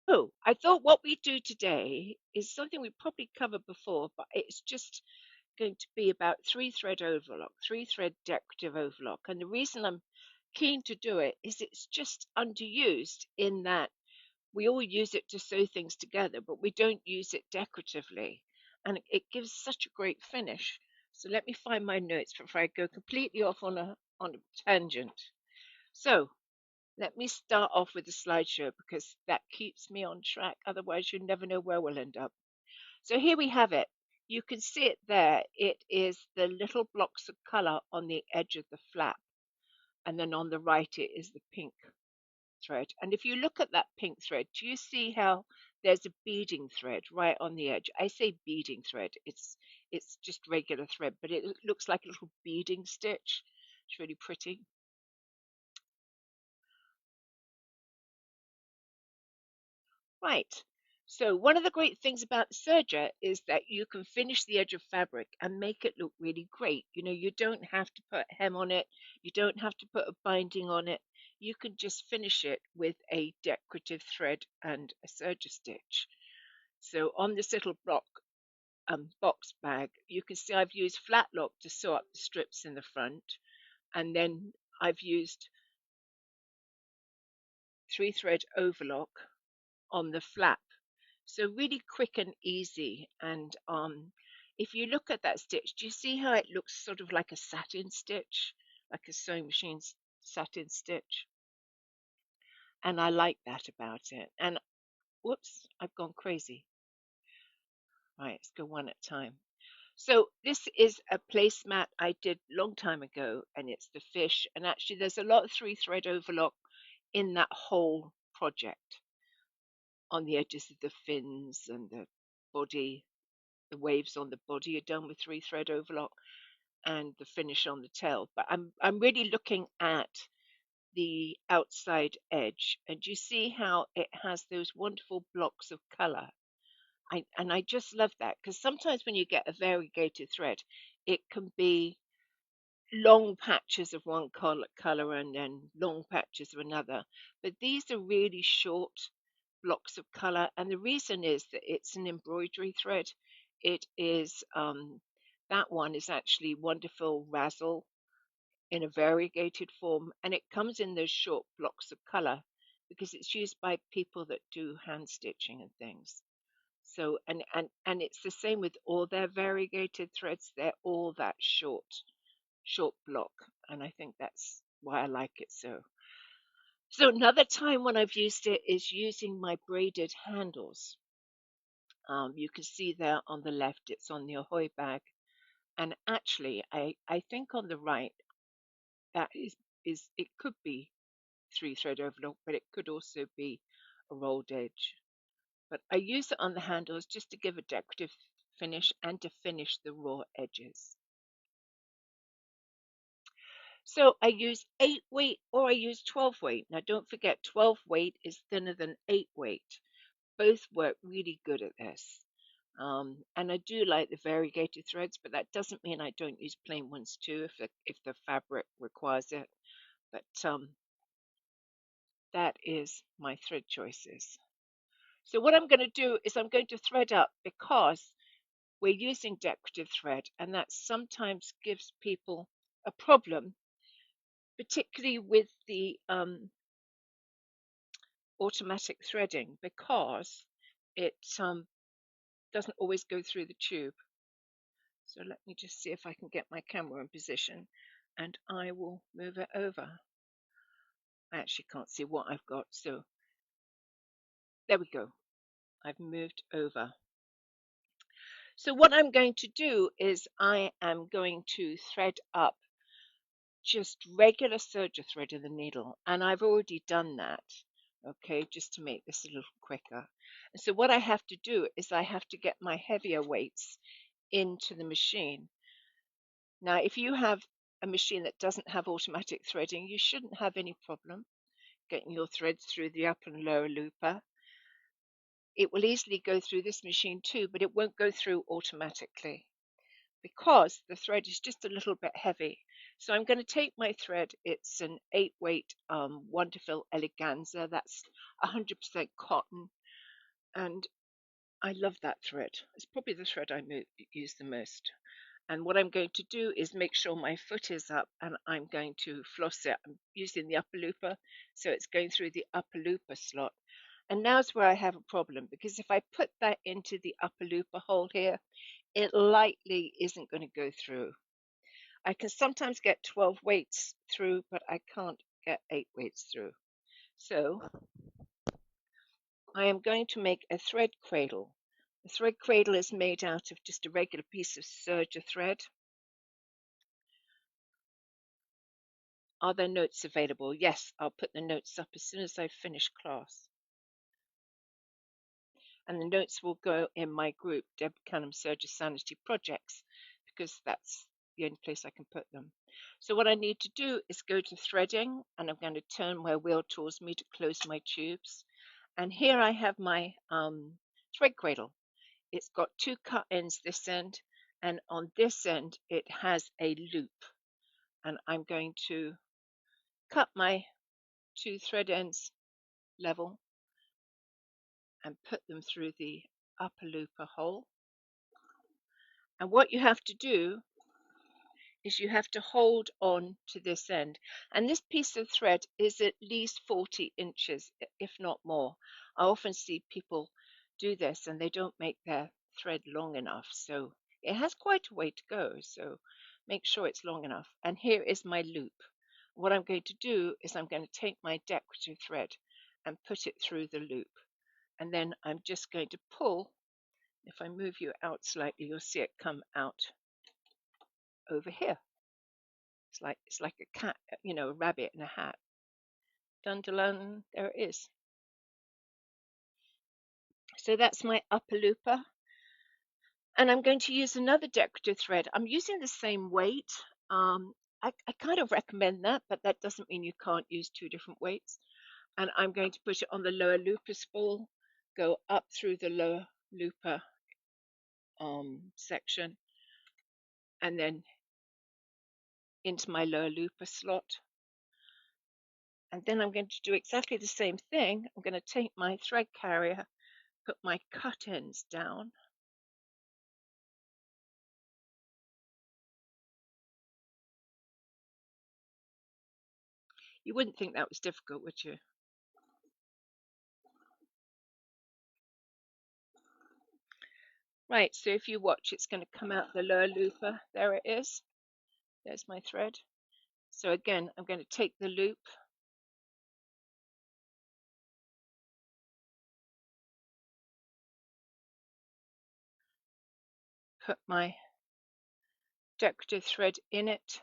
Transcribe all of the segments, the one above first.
So I thought what we do today is something we probably covered before, but it's just going to be about three thread overlock, three thread decorative overlock. And the reason I'm keen to do it is it's just underused in that we all use it to sew things together, but we don't use it decoratively. And it gives such a great finish. So let me find my notes before I go completely off on a tangent. So let me start off with the slideshow because that keeps me on track. Otherwise, you never know where we'll end up. So here we have it. You can see it there. It is the little blocks of color on the edge of the flap. And then on the right, it is the pink thread. And if you look at that pink thread, do you see how there's a beading thread right on the edge? I say beading thread. It's just regular thread, but it looks like a little beading stitch. It's really pretty. Right. So one of the great things about the serger is that you can finish the edge of fabric and make it look really great. You know, you don't have to put hem on it. You don't have to put a binding on it. You can just finish it with a decorative thread and a serger stitch. So on this little box bag, you can see I've used flat lock to sew up the strips in the front, and then I've used three thread overlock on the flap. So really quick and easy. And if you look at that stitch, do you see how it looks sort of like a satin stitch, like a sewing machine satin stitch? And I like that about it. And whoops, I've gone crazy. Right, let's go one at a time. So this is a placemat I did a long time ago, and it's the fish. And actually, there's a lot of three thread overlock in that whole project on the edges of the fins and the body. The waves on the body are done with three thread overlock, and the finish on the tail. But I'm really looking at the outside edge, and you see how it has those wonderful blocks of color. And I just love that because sometimes when you get a variegated thread, it can be long patches of one color and then long patches of another. But these are really short blocks of color, and the reason is that it's an embroidery thread. It is that one is actually wonderful razzle in a variegated form, and it comes in those short blocks of color because it's used by people that do hand stitching and things. So and it's the same with all their variegated threads. They're all that short block, and I think that's why I like it so. So another time when I've used it is using my braided handles. You can see there on the left, it's on the Ahoy bag, and actually, I think on the right that is it could be three thread overlock, but it could also be a rolled edge. But I use it on the handles just to give a decorative finish and to finish the raw edges. So I use 8 weight or I use 12 weight. Now don't forget 12 weight is thinner than 8 weight. Both work really good at this. And I do like the variegated threads, but that doesn't mean I don't use plain ones too if the fabric requires it. But that is my thread choices. So what I'm going to do is I'm going to thread up because we're using decorative thread, and that sometimes gives people a problem, particularly with the automatic threading, because it doesn't always go through the tube. So let me just see if I can get my camera in position, and I will move it over. I actually can't see what I've got, so there we go. I've moved over. So what I'm going to do is I am going to thread up just regular serger thread in the needle, and I've already done that, okay, just to make this a little quicker. And so what I have to do is I have to get my heavier weights into the machine. Now if you have a machine that doesn't have automatic threading, you shouldn't have any problem getting your threads through the upper and lower looper. It will easily go through this machine too, but it won't go through automatically because the thread is just a little bit heavy. So I'm going to take my thread. It's an 8 weight Wonderful Eleganza. That's 100% cotton. And I love that thread. It's probably the thread I use the most. And what I'm going to do is make sure my foot is up, and I'm going to floss it. I'm using the upper looper, so it's going through the upper looper slot. And now's where I have a problem, because if I put that into the upper looper hole here, it likely isn't going to go through. I can sometimes get 12 weights through, but I can't get 8 weights through. So I am going to make a thread cradle. The thread cradle is made out of just a regular piece of serger thread. Are there notes available? Yes, I'll put the notes up as soon as I finish class. And the notes will go in my group, Deb Canham Serger Sanity Projects, because that's the only place I can put them. So what I need to do is go to threading, and I'm going to turn where wheel tells me to close my tubes. And here I have my thread cradle. It's got 2 cut ends this end, and on this end it has a loop. And I'm going to cut my 2 thread ends level and put them through the upper looper hole. And what you have to do is you have to hold on to this end. And this piece of thread is at least 40 inches, if not more. I often see people do this and they don't make their thread long enough. So it has quite a way to go. So make sure it's long enough. And here is my loop. What I'm going to do is I'm going to take my decorative thread and put it through the loop. And then I'm just going to pull. If I move you out slightly, you'll see it come out over here. It's like a cat, a rabbit in a hat. Dun dun dun, there it is. So that's my upper looper. And I'm going to use another decorative thread. I'm using the same weight. I kind of recommend that, but that doesn't mean you can't use 2 different weights. And I'm going to put it on the lower looper spool, go up through the lower looper section, and then into my lower looper slot. And then I'm going to do exactly the same thing. I'm going to take my thread carrier, put my cut ends down, you wouldn't think that was difficult, would you? Right, so if you watch, it's going to come out the lower looper. There it is. There's my thread. So again, I'm going to take the loop, put my decorative thread in it,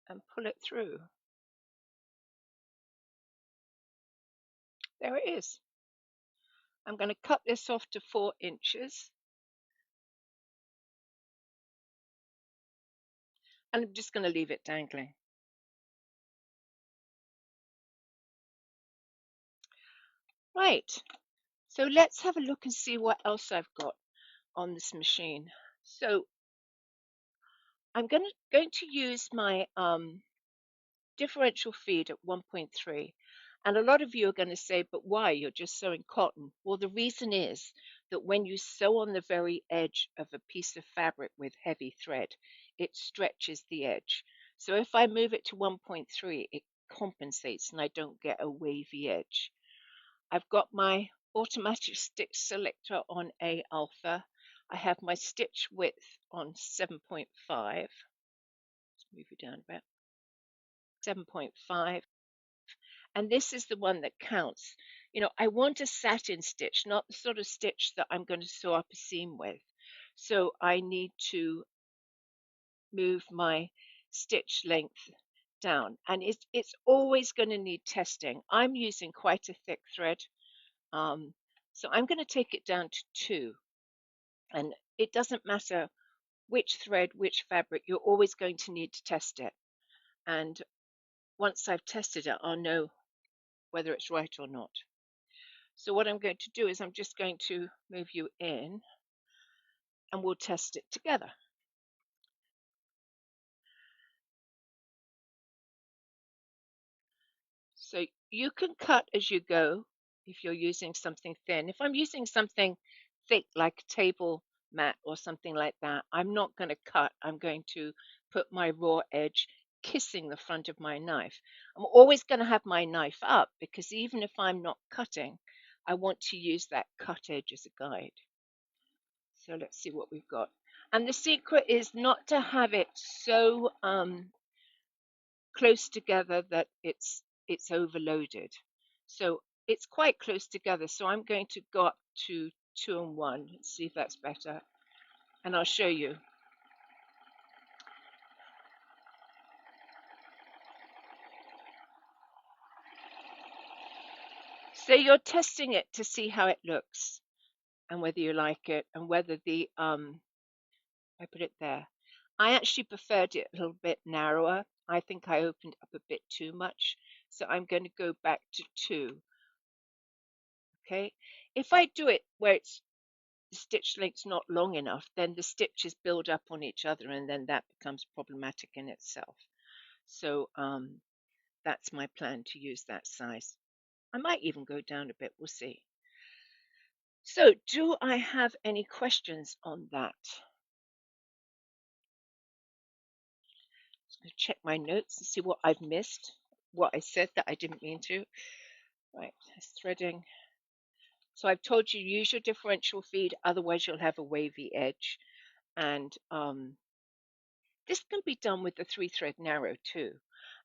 and pull it through. There it is. I'm going to cut this off to 4 inches. And I'm just going to leave it dangling. Right, so let's have a look and see what else I've got on this machine. So I'm going to use my differential feed at 1.3. And a lot of you are going to say, but why? You're just sewing cotton. Well, the reason is that when you sew on the very edge of a piece of fabric with heavy thread, it stretches the edge. So if I move it to 1.3, it compensates and I don't get a wavy edge. I've got my automatic stitch selector on A alpha. I have my stitch width on 7.5. Let's move it down about 7.5. And this is the one that counts. I want a satin stitch, not the sort of stitch that I'm going to sew up a seam with. So I need to move my stitch length down. And it's always going to need testing. I'm using quite a thick thread. So I'm going to take it down to 2. And it doesn't matter which thread, which fabric, you're always going to need to test it. And once I've tested it, I'll know whether it's right or not. So what I'm going to do is I'm just going to move you in and we'll test it together. So you can cut as you go if you're using something thin. If I'm using something thick like a table mat or something like that, I'm not going to cut. I'm going to put my raw edge kissing the front of my knife. I'm always going to have my knife up because even if I'm not cutting, I want to use that cut edge as a guide. So let's see what we've got. And the secret is not to have it so close together that it's overloaded. So it's quite close together. So I'm going to go up to 2 and 1 and see if that's better. And I'll show you. So you're testing it to see how it looks and whether you like it and whether the I put it there. I actually preferred it a little bit narrower. I think I opened up a bit too much. So I'm going to go back to 2. Okay. If I do it where it's the stitch length's not long enough, then the stitches build up on each other and then that becomes problematic in itself. So that's my plan, to use that size. I might even go down a bit, we'll see. So do I have any questions on that? Just going to check my notes and see what I've missed, what I said that I didn't mean to. Right, threading. So I've told you, use your differential feed, otherwise you'll have a wavy edge. And this can be done with the 3-thread narrow too.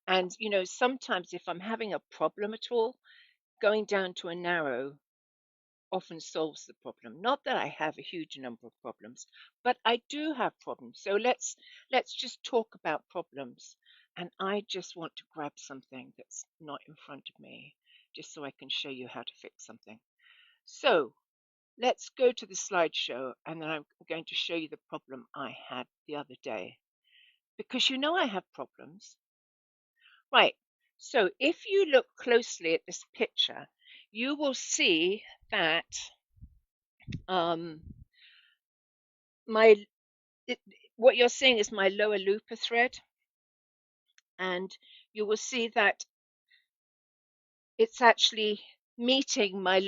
And you know, sometimes if I'm having a problem at all, going down to a narrow often solves the problem. Not that I have a huge number of problems, but I do have problems. So let's just talk about problems. And I just want to grab something that's not in front of me, just so I can show you how to fix something. So let's go to the slideshow, and then I'm going to show you the problem I had the other day. Because you know I have problems. Right. So if you look closely at this picture, you will see that um, my it, what you're seeing is my lower looper thread, and you will see that it's actually meeting my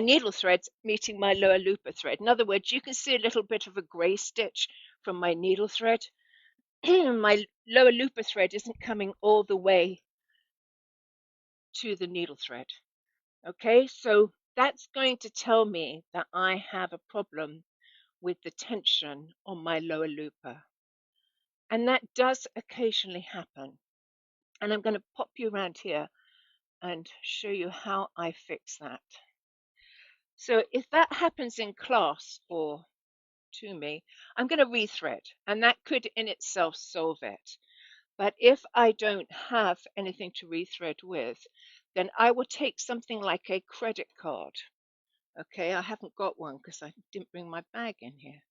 needle threads meeting my lower looper thread. In other words, you can see a little bit of a grey stitch from my needle thread. My lower looper thread isn't coming all the way to the needle thread. Okay, so that's going to tell me that I have a problem with the tension on my lower looper. And that does occasionally happen. And I'm going to pop you around here and show you how I fix that. So if that happens in class or to me, I'm going to rethread, and that could in itself solve it. But if I don't have anything to rethread with, then I will take something like a credit card. Okay, I haven't got one because I didn't bring my bag in here,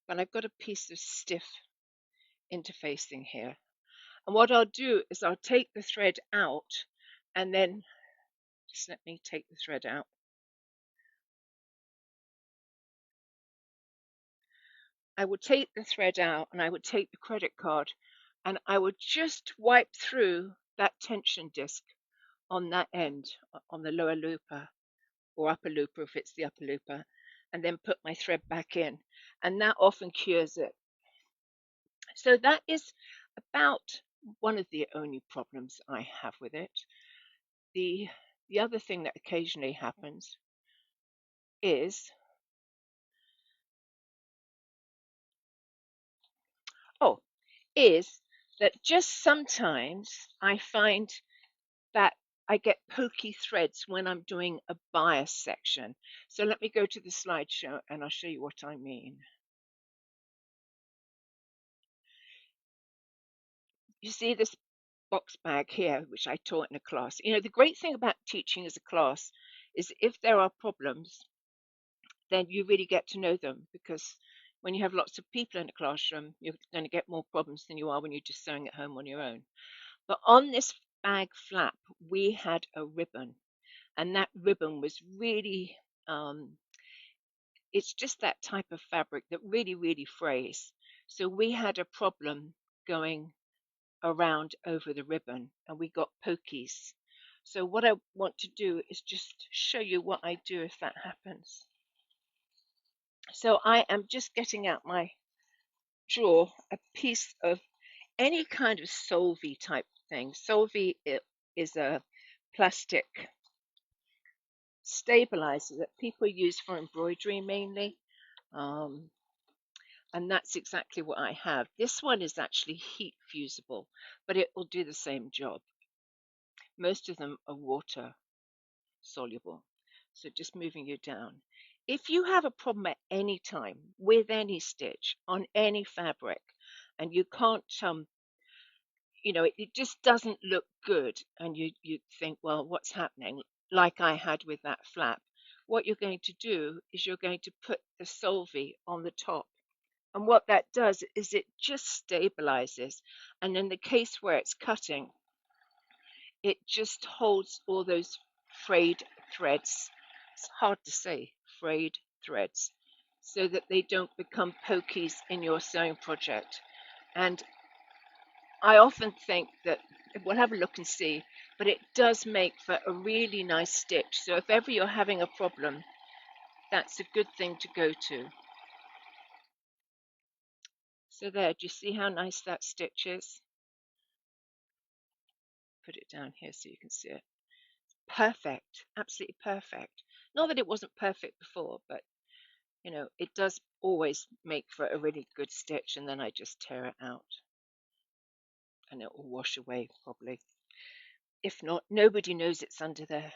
but I've got a piece of stiff interfacing here. And what I'll do is I'll take the thread out, and then just let me take the thread out. I would take the thread out and I would take the credit card and I would just wipe through that tension disc on that end, on the lower looper or upper looper if it's the upper looper, and then put my thread back in. And that often cures it. So that is about one of the only problems I have with it. The other thing that occasionally happens is oh is that just sometimes I find that I get pokey threads when I'm doing a bias section. So let me go to the slideshow and I'll show you what I mean. You see this box bag here, which I taught in a class. You know, the great thing about teaching as a class is if there are problems, then you really get to know them, because when you have lots of people in a classroom, you're going to get more problems than you are when you're just sewing at home on your own. But on this bag flap, we had a ribbon, and that ribbon was really, it's just that type of fabric that really, really frays. So we had a problem going around over the ribbon, and we got pokies. So what I want to do is just show you what I do if that happens. So I am just getting out my drawer a piece of any kind of solvay type thing. Solvay is a plastic stabilizer that people use for embroidery mainly. Um, and that's exactly what I have. This one is actually heat fusible, but it will do the same job. Most of them are water soluble. So just moving you down. If you have a problem at any time with any stitch on any fabric and you can't it just doesn't look good and you think, well, what's happening, like I had with that flap, what you're going to do is you're going to put the solvay on the top, and what that does is it just stabilizes, and in the case where it's cutting, it just holds all those frayed threads, it's hard to say, frayed threads, so that they don't become pokies in your sewing project. And I often think that we'll have a look and see, but it does make for a really nice stitch. So if ever you're having a problem, that's a good thing to go to. So there, do you see how nice that stitch is? Put it down here so you can see it. Perfect, absolutely perfect. Not that it wasn't perfect before, but it does always make for a really good stitch, and then I just tear it out and it will wash away probably. If not, nobody knows it's under there.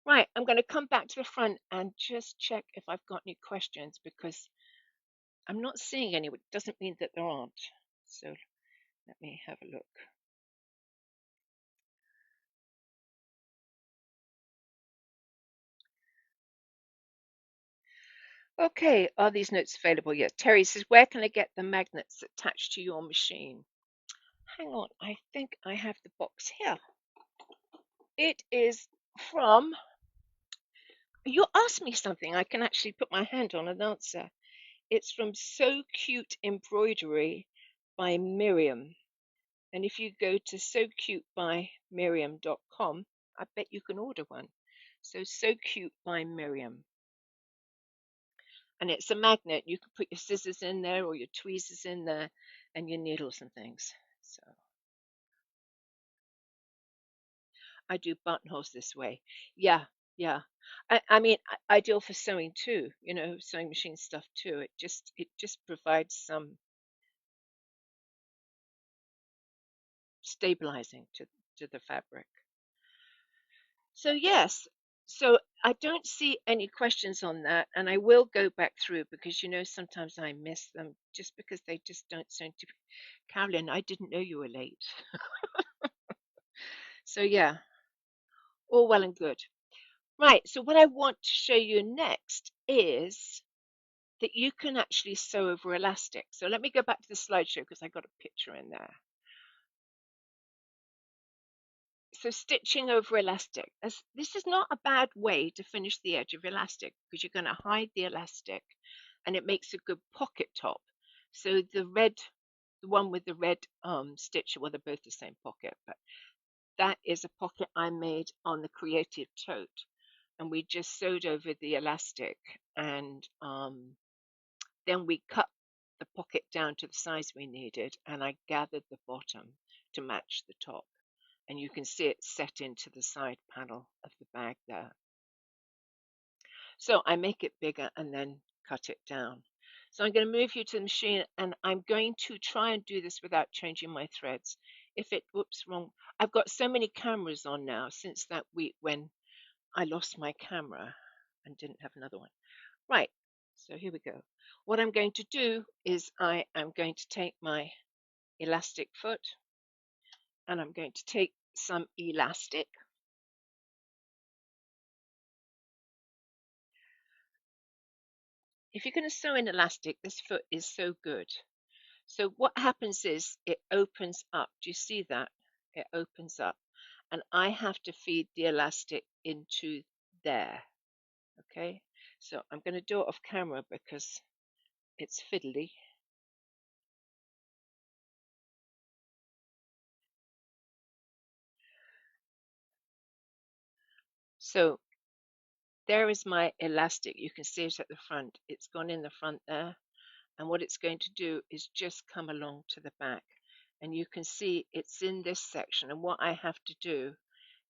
Right, I'm going to come back to the front and just check if I've got any questions, because I'm not seeing any, which doesn't mean that there aren't. So let me have a look. Okay, are these notes available? Yes. Terry says, where can I get the magnets attached to your machine? Hang on, I think I have the box here. It is from, you asked me something I can actually put my hand on and answer. It's from So Cute Embroidery by Miriam. And if you go to socutebymiriam.com, I bet you can order one. So Cute by Miriam. And it's a magnet. You can put your scissors in there or your tweezers in there and your needles and things. So I do buttonholes this way. Yeah, yeah. I mean, ideal for sewing too, sewing machine stuff too. It just provides some stabilizing to the fabric. So yes, so I don't see any questions on that, and I will go back through because sometimes I miss them just because they just don't seem to be. Carolyn, I didn't know you were late. So yeah, all well and good. Right, so what I want to show you next is that you can actually sew over elastic. So let me go back to the slideshow because I got a picture in there. So stitching over elastic. This is not a bad way to finish the edge of elastic because you're going to hide the elastic and it makes a good pocket top. So the one with the red stitch, well, they're both the same pocket, but that is a pocket I made on the Creative tote. And we just sewed over the elastic, and then we cut the pocket down to the size we needed, and I gathered the bottom to match the top. And you can see it set into the side panel of the bag there. So I make it bigger and then cut it down. So I'm going to move you to the machine, and I'm going to try and do this without changing my threads. If it, whoops, wrong. I've got so many cameras on now since that week when I lost my camera and didn't have another one. Right, so here we go. What I'm going to do is I am going to take my elastic foot and I'm going to take some elastic. If you're going to sew in elastic, this foot is so good. So what happens is it opens up. Do you see that? It opens up. And I have to feed the elastic into there. Okay, so I'm going to do it off camera because it's fiddly. So there is my elastic. You can see it at the front. It's gone in the front there. And what it's going to do is just come along to the back. And you can see it's in this section. And what I have to do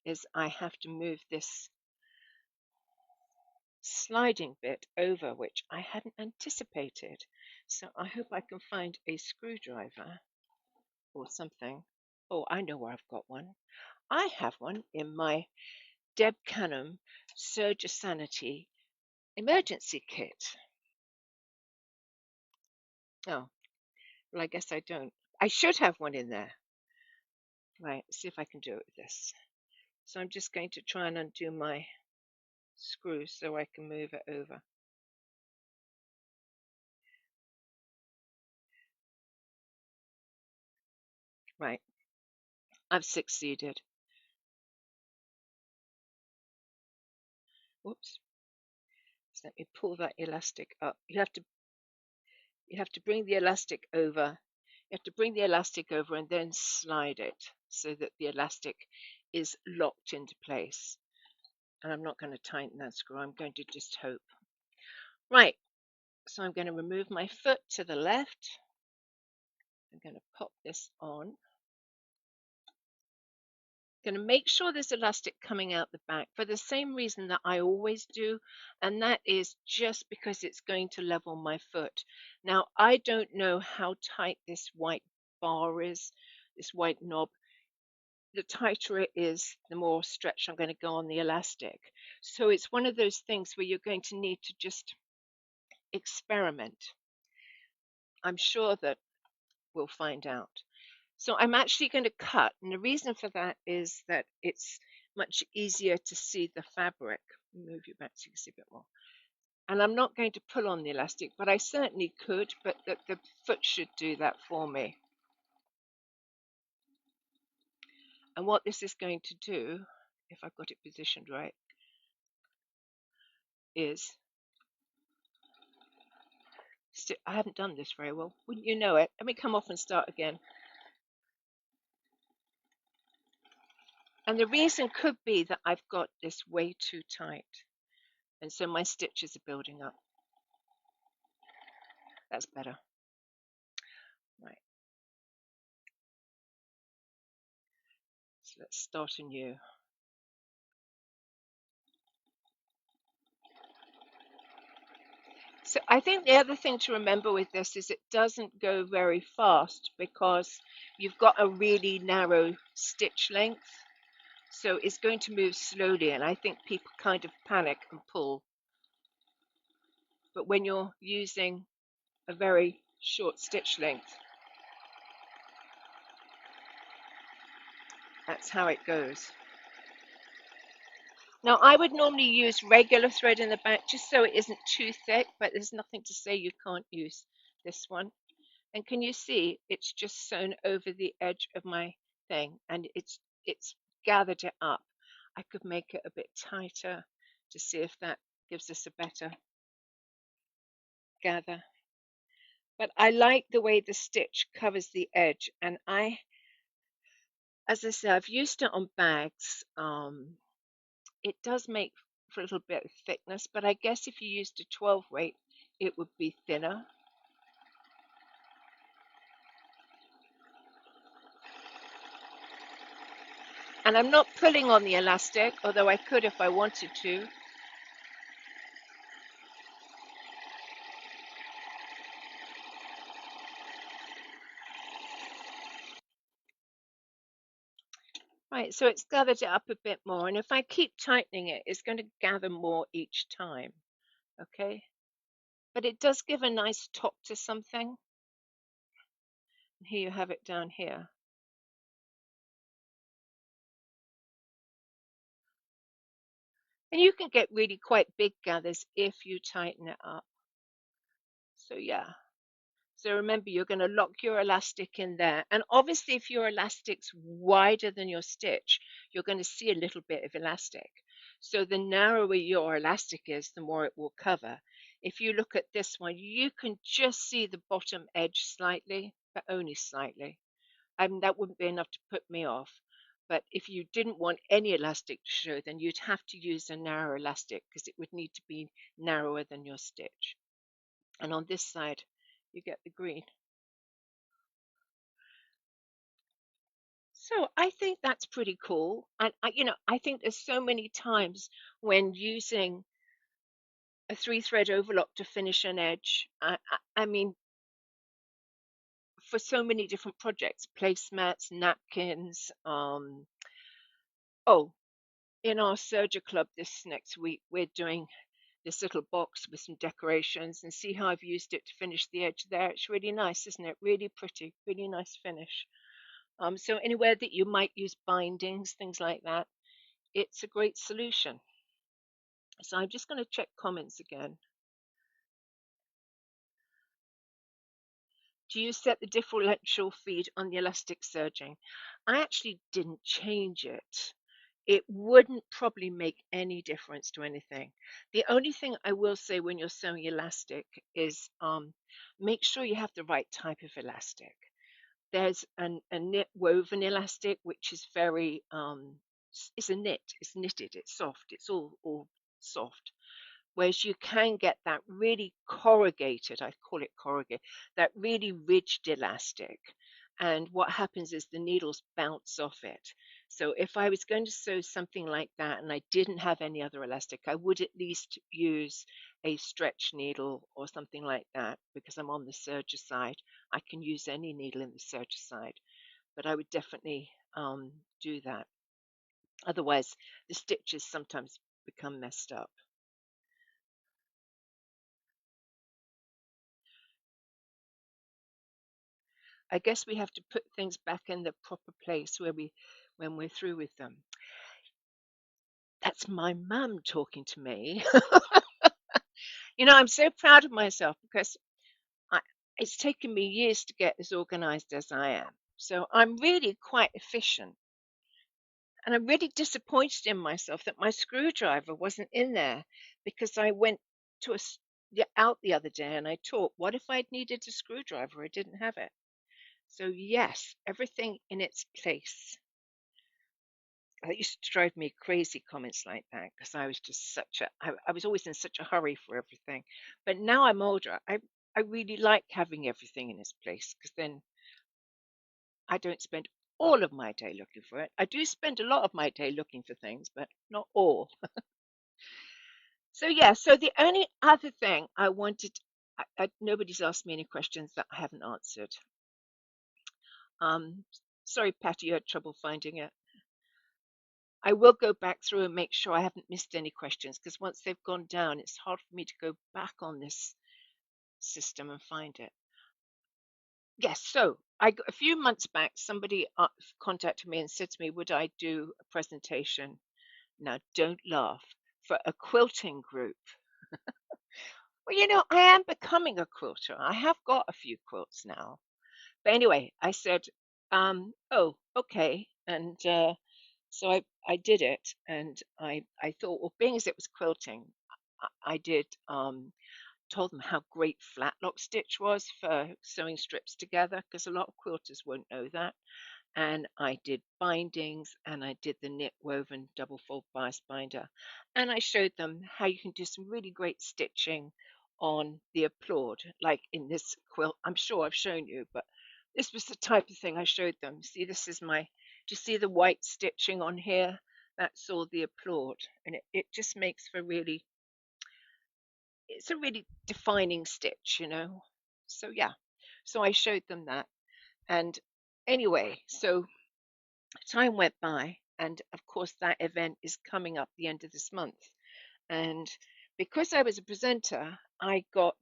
is I have to move this sliding bit over, which I hadn't anticipated. So I hope I can find a screwdriver or something. Oh, I know where I've got one. I have one in my Deb Canham Serger Sanity emergency kit. Oh, well, I guess I don't. I should have one in there. Right, see if I can do it with this. So I'm just going to try and undo my screw so I can move it over. Right, I've succeeded. Whoops. So let me pull that elastic up. You have to bring the elastic over. You have to bring the elastic over and then slide it so that the elastic is locked into place. And I'm not going to tighten that screw. I'm going to just hope. Right. So I'm going to remove my foot to the left. I'm going to pop this on. Going to make sure there's elastic coming out the back for the same reason that I always do, and that is just because it's going to level my foot. Now, I don't know how tight this white bar is, this white knob. The tighter it is, the more stretch I'm going to go on the elastic. So it's one of those things where you're going to need to just experiment. I'm sure that we'll find out. So I'm actually going to cut, and the reason for that is that it's much easier to see the fabric. Move you back so you can see a bit more. And I'm not going to pull on the elastic, but I certainly could, but the foot should do that for me. And what this is going to do, if I've got it positioned right, is, I haven't done this very well. Wouldn't you know it? Let me come off and start again. And the reason could be that I've got this way too tight. And so my stitches are building up. That's better. Right. So let's start anew. So I think the other thing to remember with this is it doesn't go very fast because you've got a really narrow stitch length. So it's going to move slowly, and I think people kind of panic and pull. But when you're using a very short stitch length, that's how it goes. Now, I would normally use regular thread in the back just so it isn't too thick, but there's nothing to say you can't use this one. And can you see it's just sewn over the edge of my thing, and it's gathered it up. I could make it a bit tighter to see if that gives us a better gather. But I like the way the stitch covers the edge, and as I say, I've used it on bags. It does make for a little bit of thickness, but I guess if you used a 12 weight, it would be thinner. And I'm not pulling on the elastic, although I could if I wanted to. Right, so it's gathered it up a bit more, and if I keep tightening it, it's going to gather more each time, okay? But it does give a nice top to something. And here you have it down here. And you can get really quite big gathers if you tighten it up. So yeah. So remember, you're going to lock your elastic in there. And obviously, if your elastic's wider than your stitch, you're going to see a little bit of elastic. So the narrower your elastic is, the more it will cover. If you look at this one, you can just see the bottom edge slightly, but only slightly. That wouldn't be enough to put me off. But if you didn't want any elastic to show, then you'd have to use a narrow elastic because it would need to be narrower than your stitch. And on this side, you get the green. So I think that's pretty cool. And I think there's so many times when using a three-thread overlock to finish an edge. I mean, for so many different projects, placemats, napkins. Oh, in our serger club this next week, we're doing this little box with some decorations, and see how I've used it to finish the edge there. It's really nice, isn't it? Really pretty, really nice finish. So anywhere that you might use bindings, things like that, it's a great solution. So I'm just going to check comments again. Do you set the differential feed on the elastic serging? I actually didn't change it. It wouldn't probably make any difference to anything. The only thing I will say when you're sewing elastic is make sure you have the right type of elastic. There's a knit woven elastic, which is very, it's a knit, it's knitted, it's soft, it's all soft. Whereas you can get that really corrugated, I call it corrugated, that really ridged elastic. And what happens is the needles bounce off it. So if I was going to sew something like that and I didn't have any other elastic, I would at least use a stretch needle or something like that because I'm on the serger side. I can use any needle in the serger side, but I would definitely do that. Otherwise, the stitches sometimes become messed up. I guess we have to put things back in the proper place when we're through with them. That's my mum talking to me. I'm so proud of myself because I, it's taken me years to get as organized as I am. So I'm really quite efficient. And I'm really disappointed in myself that my screwdriver wasn't in there because I went to out the other day and I taught, what if I'd needed a screwdriver? I didn't have it. So yes, everything in its place. That used to drive me crazy, comments like that, because I was just I was always in such a hurry for everything. But now I'm older, I really like having everything in its place because then I don't spend all of my day looking for it. I do spend a lot of my day looking for things, but not all. So yeah, so the only other thing I wanted, nobody's asked me any questions that I haven't answered. Um, sorry, Patty, you had trouble finding it. I will go back through and make sure I haven't missed any questions because once they've gone down, it's hard for me to go back on this system and find it. Yes, so a few months back, somebody contacted me and said to me, would I do a presentation? Now, don't laugh, for a quilting group. Well, I am becoming a quilter. I have got a few quilts now. But anyway, I said, oh, okay. And so I did it, and I thought, well, being as it was quilting, I did told them how great flat lock stitch was for sewing strips together because a lot of quilters won't know that. And I did bindings and I did the knit woven double fold bias binder. And I showed them how you can do some really great stitching on the applaud, like in this quilt. I'm sure I've shown you, but this was the type of thing I showed them. See, this is do you see the white stitching on here? That's all the applaud. And it just makes for it's a really defining stitch. So yeah, so I showed them that. And anyway, so time went by, and of course, that event is coming up the end of this month. And because I was a presenter, I got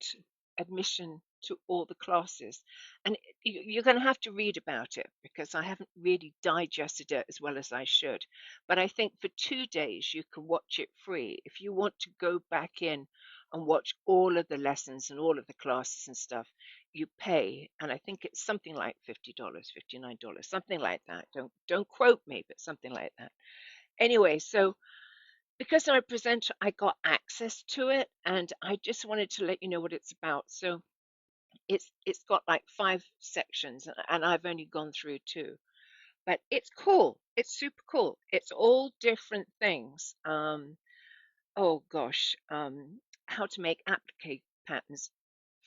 admission to all the classes. And you're going to have to read about it because I haven't really digested it as well as I should. But I think for 2 days, you can watch it free. If you want to go back in and watch all of the lessons and all of the classes and stuff, you pay. And I think it's something like $50, $59, something like that. Don't quote me, but something like that. Anyway, so because I'm a presenter, I got access to it, and I just wanted to let you know what it's about. So it's got like 5 sections, and I've only gone through 2. but it's cool. It's super cool. It's all different things. Oh gosh, how to make applique patterns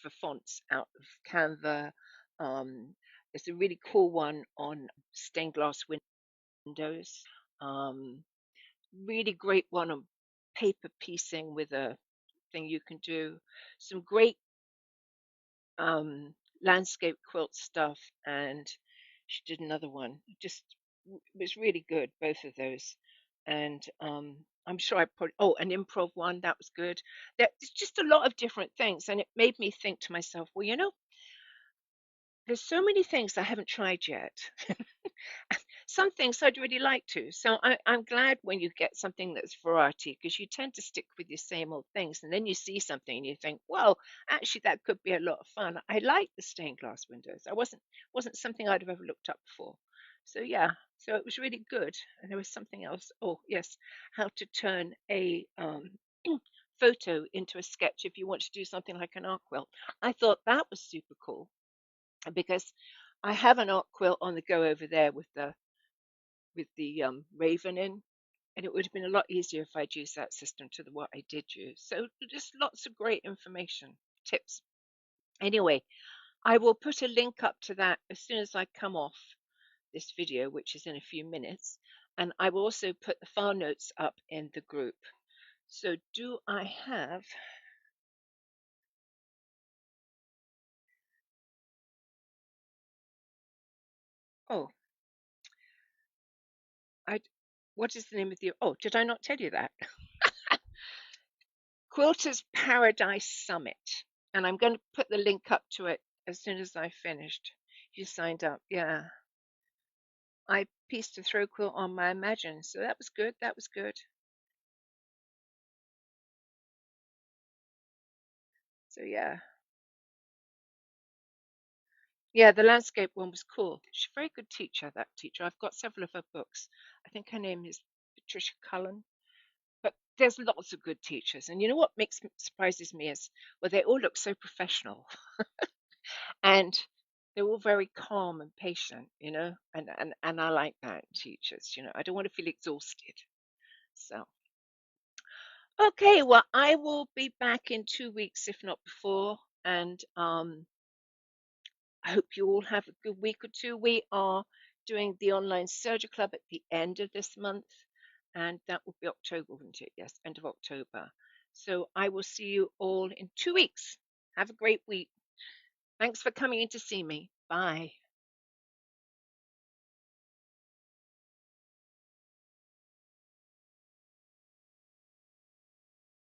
for fonts out of Canva. Um, there's a really cool one on stained glass windows. Um, really great one on paper piecing with a thing you can do. Some great um, landscape quilt stuff, and she did another one. Just was really good, both of those. And I'm sure I put an improv one that was good. There's just a lot of different things, and it made me think to myself, well, there's so many things I haven't tried yet. Some things I'd really like to. So I'm glad when you get something that's variety because you tend to stick with your same old things. And then you see something and you think, well, actually, that could be a lot of fun. I like the stained glass windows. I wasn't something I'd have ever looked up before. So yeah, so it was really good. And there was something else. Oh yes, how to turn a photo into a sketch if you want to do something like an art quilt. I thought that was super cool because I have an art quilt on the go over there with the Raven in, and it would have been a lot easier if I'd used that system to the what I did use. So just lots of great information, tips. Anyway, I will put a link up to that as soon as I come off this video, which is in a few minutes, and I will also put the file notes up in the group. So do I have? Oh, I. What is the name of the? Oh, did I not tell you that? Quilters Paradise Summit, and I'm going to put the link up to it as soon as I finished. You signed up, yeah. I pieced a throw quilt on my Imagine, so that was good. That was good. So yeah, yeah. The landscape one was cool. She's a very good teacher. That teacher. I've got several of her books. I think her name is Patricia Cullen. But there's lots of good teachers, and you know what makes surprises me is well, they all look so professional, and they're all very calm and patient. And I like that in teachers. I don't want to feel exhausted. So. Okay, well, I will be back in 2 weeks, if not before, and I hope you all have a good week or two. We are doing the online Serger Club at the end of this month, and that will be October, won't it? Yes, end of October. So I will see you all in 2 weeks. Have a great week. Thanks for coming in to see me. Bye.